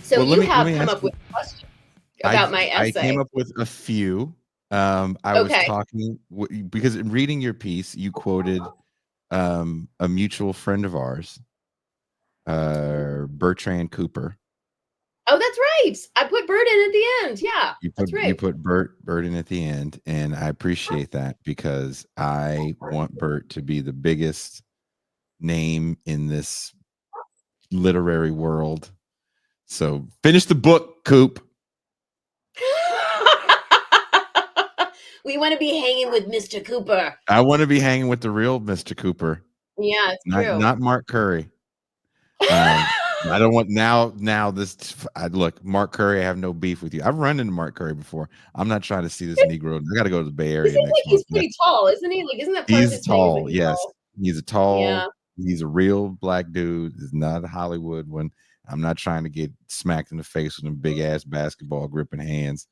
So Well, you let have me come ask up you. with a question about my I came essay. up with a few. I was Okay. talking because in reading your piece, you quoted a mutual friend of ours, Bertrand Cooper. Oh, that's right. I put Bird in at the end. Yeah, that's You right. put Bert in at the end, and I appreciate that because I want Bert to be the biggest name in this literary world. So finish the book, Coop. We want to be hanging with Mr. Cooper. I want to be hanging with the real Mr. Cooper, Yeah, it's true. not Mark Curry. Um, I don't want now this. Look, Mark Curry. I have no beef with you. I've run into Mark Curry before. I'm not trying to see this Negro. I got to go to the Bay He Area seems like next month. he's pretty tall, isn't he? Like, isn't that part of He's his thing? Is that tall. he's Yes, tall? he's a tall. Yeah. He's a real black dude. He's not a Hollywood one. I'm not trying to get smacked in the face with them big ass basketball gripping hands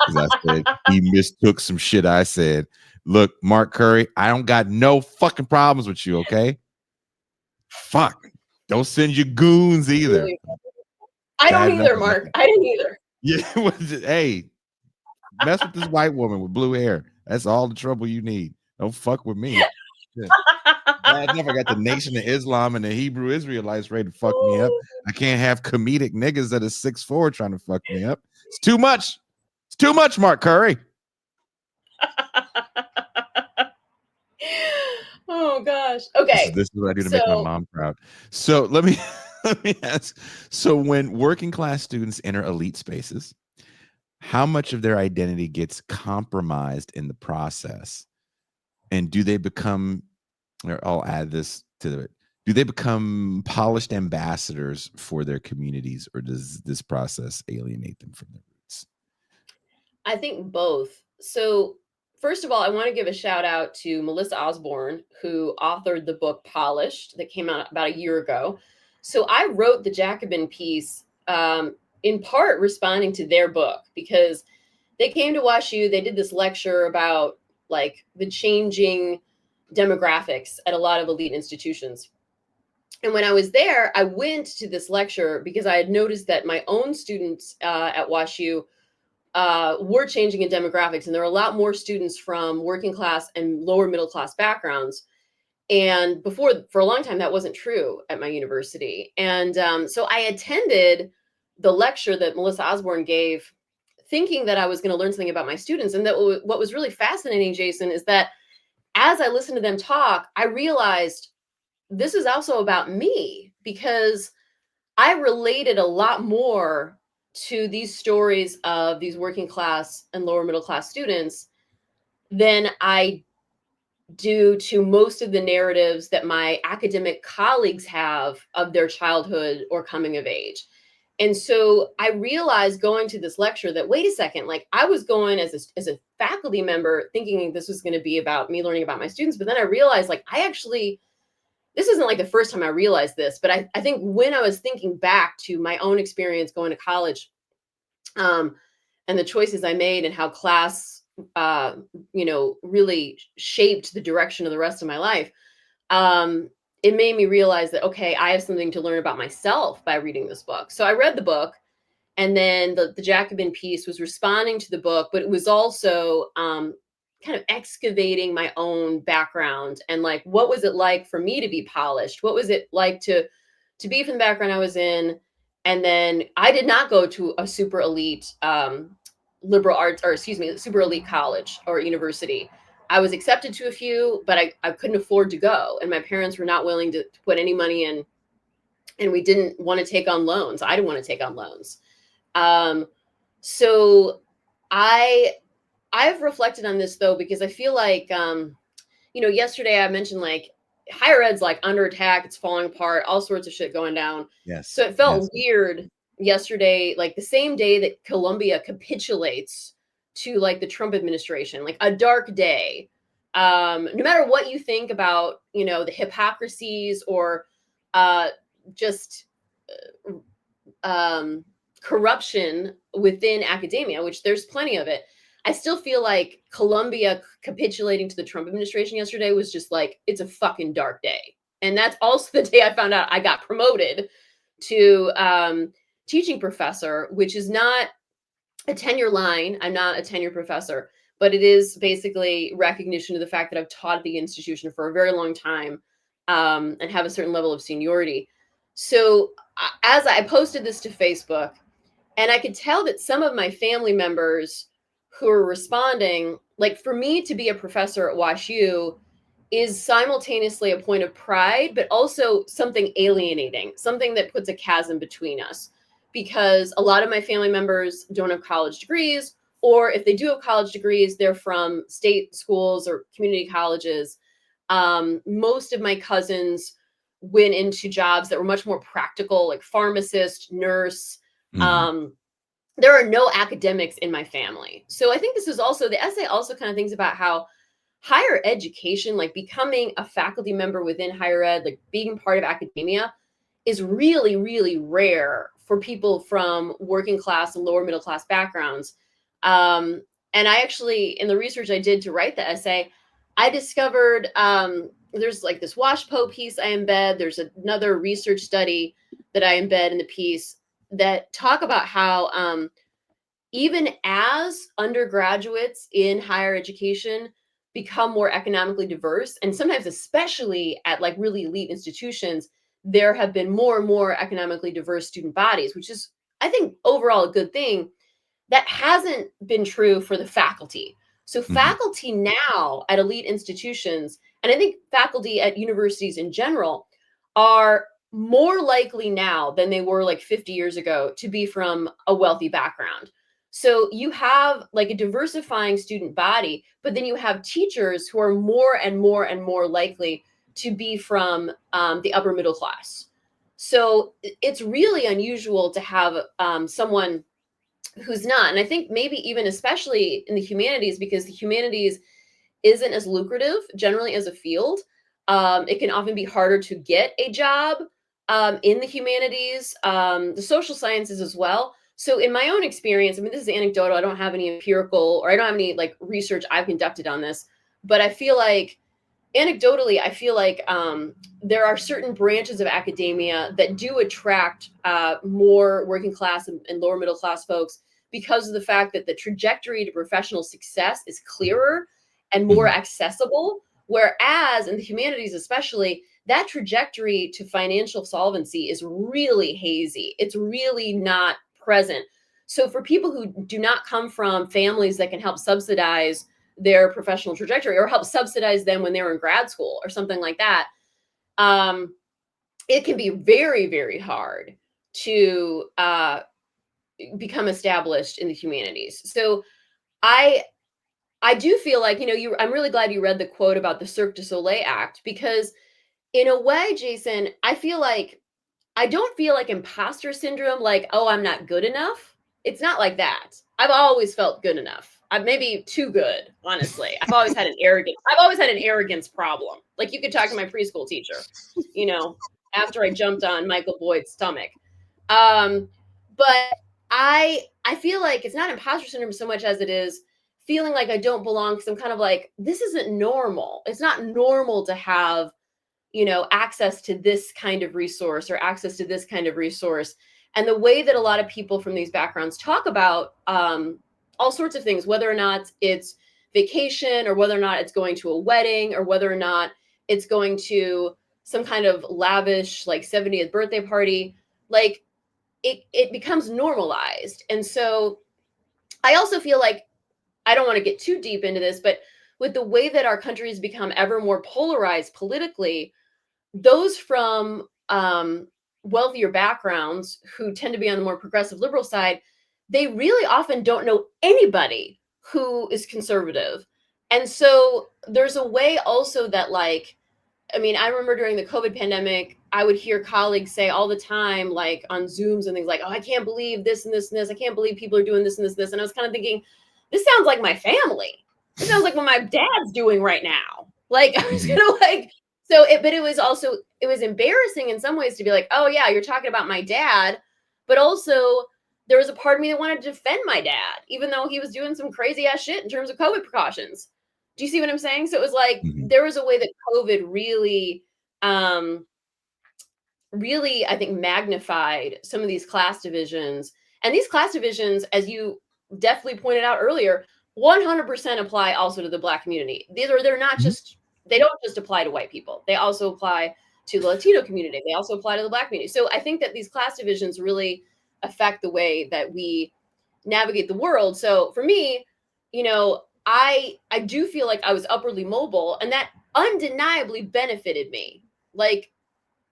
because I said he mistook some shit I said. Look, Mark Curry, I don't got no fucking problems with you, okay? Fuck. Don't send your goons either. Really. I don't Bad enough. either, Mark. I didn't either. Yeah, hey, mess with this white woman with blue hair. That's all the trouble you need. Don't fuck with me. Yeah. Bad enough I got the Nation of Islam and the Hebrew Israelites ready to fuck me up. I can't have comedic niggas that are 6'4" trying to fuck me up. It's too much. It's too much, Mark Curry. Oh gosh. Okay. This is what I do to make my So mom proud. So let me let me ask. So when working class students enter elite spaces, how much of their identity gets compromised in the process? And do they become, or I'll add this to it, do they become polished ambassadors for their communities, or does this process alienate them from their roots? I think both. So first of all, I want to give a shout out to Melissa Osborne, who authored the book Polished that came out about a year ago. So I wrote the Jacobin piece in part responding to their book because they came to WashU. They did this lecture about like the changing demographics at a lot of elite institutions. And when I was there, I went to this lecture because I had noticed that my own students at WashU were changing in demographics, and there are a lot more students from working class and lower middle class backgrounds. And before, for a long time, that wasn't true at my university. And so I attended the lecture that Melissa Osborne gave, thinking that I was going to learn something about my students. And that what was really fascinating, Jason, is that as I listened to them talk, I realized this is also about me because I related a lot more to these stories of these working class and lower middle class students than I do to most of the narratives that my academic colleagues have of their childhood or coming of age. And so I realized going to this lecture that, wait a second, like I was going as a faculty member thinking this was going to be about me learning about my students. But then I realized like I actually, this isn't like the first time I realized this, but I think when I was thinking back to my own experience going to college, um, and the choices I made and how class, uh, really shaped the direction of the rest of my life, um, it made me realize that, okay, I have something to learn about myself by reading this book. So I read the book, and then the Jacobin piece was responding to the book, but it was also kind of excavating my own background and like, what was it like for me to be polished? What was it like to be from the background I was in? And then I did not go to a super elite liberal arts, or excuse me, super elite college or university. I was accepted to a few, but I couldn't afford to go. And my parents were not willing to put any money in. And we didn't want to take on loans. I didn't want to take on loans. Um, so I I've reflected on this though because I feel like yesterday I mentioned like higher ed's like under attack, it's falling apart, all sorts of shit going down. So Yes, it felt yes. weird yesterday, like the same day that Colombia capitulates to like the Trump administration, like a dark day. No matter what you think about, the hypocrisies or uh just um, corruption within academia, which there's plenty of it. I still feel like Colombia capitulating to the Trump administration yesterday was just like, it's a fucking dark day. And that's also the day I found out I got promoted to teaching professor, which is not a tenure line. I'm not a tenure professor, but it is basically recognition of the fact that I've taught at the institution for a very long time, and have a certain level of seniority. So as I posted this to Facebook, and I could tell that some of my family members who are responding, like, for me to be a professor at WashU is simultaneously a point of pride, but also something alienating, something that puts a chasm between us. Because a lot of my family members don't have college degrees, or if they do have college degrees, they're from state schools or community colleges. Most of my cousins went into jobs that were much more practical, like pharmacist, nurse. Mhm. Um, there are no academics in my family. So I think this is also, the essay also kind of thinks about how higher education, like becoming a faculty member within higher ed, like being part of academia, is really, really rare for people from working class and lower middle class backgrounds. Um, and I actually, in the research I did to write the essay, I discovered there's like this WashPo piece I embed. There's another research study that I embed in the piece that talk about how even as undergraduates in higher education become more economically diverse, and sometimes especially at like really elite institutions, there have been more and more economically diverse student bodies, which is, I think, overall a good thing. That hasn't been true for the faculty. So Mhm. faculty now at elite institutions, and I think faculty at universities in general, are more likely now than they were like 50 years ago to be from a wealthy background. So you have like a diversifying student body, but then you have teachers who are more and more and more likely to be from the upper middle class. So it's really unusual to have someone who's not. And I think maybe even especially in the humanities, because the humanities isn't as lucrative generally as a field. It can often be harder to get a job in the humanities, the social sciences as well. So in my own experience, I mean, this is anecdotal. I don't have any empirical, or I don't have any like research I've conducted on this, but I feel like anecdotally, I feel like there are certain branches of academia that do attract more working class and lower middle class folks because of the fact that the trajectory to professional success is clearer and more Mhm. accessible. Whereas in the humanities, especially, that trajectory to financial solvency is really hazy. It's really not present. So for people who do not come from families that can help subsidize their professional trajectory or help subsidize them when they were in grad school or something like that, um, it can be very, very hard to become established in the humanities. So I I do feel like, I'm really glad you read the quote about the Cirque du Soleil Act, because in a way, Jason, I don't feel like imposter syndrome, like, oh, I'm not good enough. It's not like that. I've always felt good enough. I'm maybe too good, honestly. I've always had an arrogance problem. Like, you could talk to my preschool teacher, you know, after I jumped on Michael Boyd's stomach. Um, but I feel like it's not imposter syndrome so much as it is feeling like I don't belong, because I'm kind of like, this isn't normal. It's not normal to have access to this kind of resource or access to this kind of resource. And the way that a lot of people from these backgrounds talk about all sorts of things, whether or not it's vacation, or whether or not it's going to a wedding, or whether or not it's going to some kind of lavish like 70th birthday party, like it becomes normalized. And so I also feel like, I don't want to get too deep into this, but with the way that our country has become ever more polarized politically, those from wealthier backgrounds who tend to be on the more progressive liberal side, they really often don't know anybody who is conservative. And so there's a way also that, like, I mean, I remember during the COVID pandemic, I would hear colleagues say all the time, like on Zooms and things, like, oh, I can't believe this and this and this. I can't believe people are doing this and this and this. And I was kind of thinking, this sounds like my family. This sounds like what my dad's doing right now. Like, I was Mhm. kind of like, so it, but it was also, it was embarrassing in some ways to be like, oh, yeah, you're talking about my dad. But also, there was a part of me that wanted to defend my dad, even though he was doing some crazy ass shit in terms of COVID precautions. Do you see what I'm saying? So it was like Mhm. there was a way that COVID really um really, I think, magnified some of these class divisions. And these class divisions, as you definitely pointed out earlier, 100% apply also to the Black community. They're not Mhm. just, they don't just apply to white people. They also apply to the Latino community. They also apply to the Black community. So I think that these class divisions really affect the way that we navigate the world. So for me, I do feel like I was upwardly mobile, and that undeniably benefited me. Like,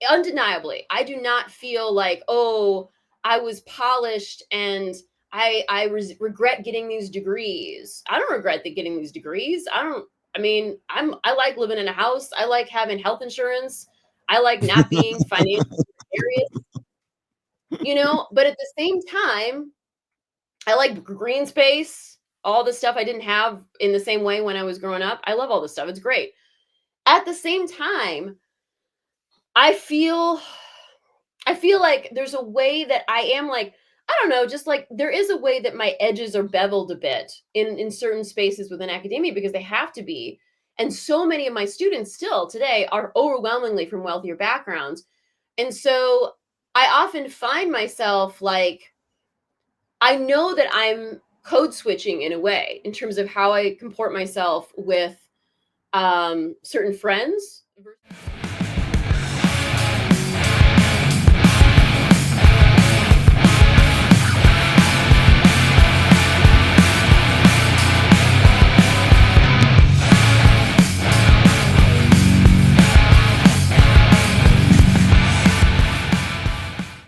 undeniably, I do not feel like, oh, I was polished and I regret getting these degrees. I don't regret getting these degrees. I mean, I like living in a house. I like having health insurance. I like not being financially precarious. But at the same time, I like green space, all the stuff I didn't have in the same way when I was growing up. I love all this stuff. It's great. At the same time, I feel I feel like there's a way that I am, like, I don't know, just like there is a way that my edges are beveled a bit in certain spaces within academia, because they have to be. And so many of my students still today are overwhelmingly from wealthier backgrounds. And so I often find myself like, I know that I'm code switching in a way in terms of how I comport myself with certain friends.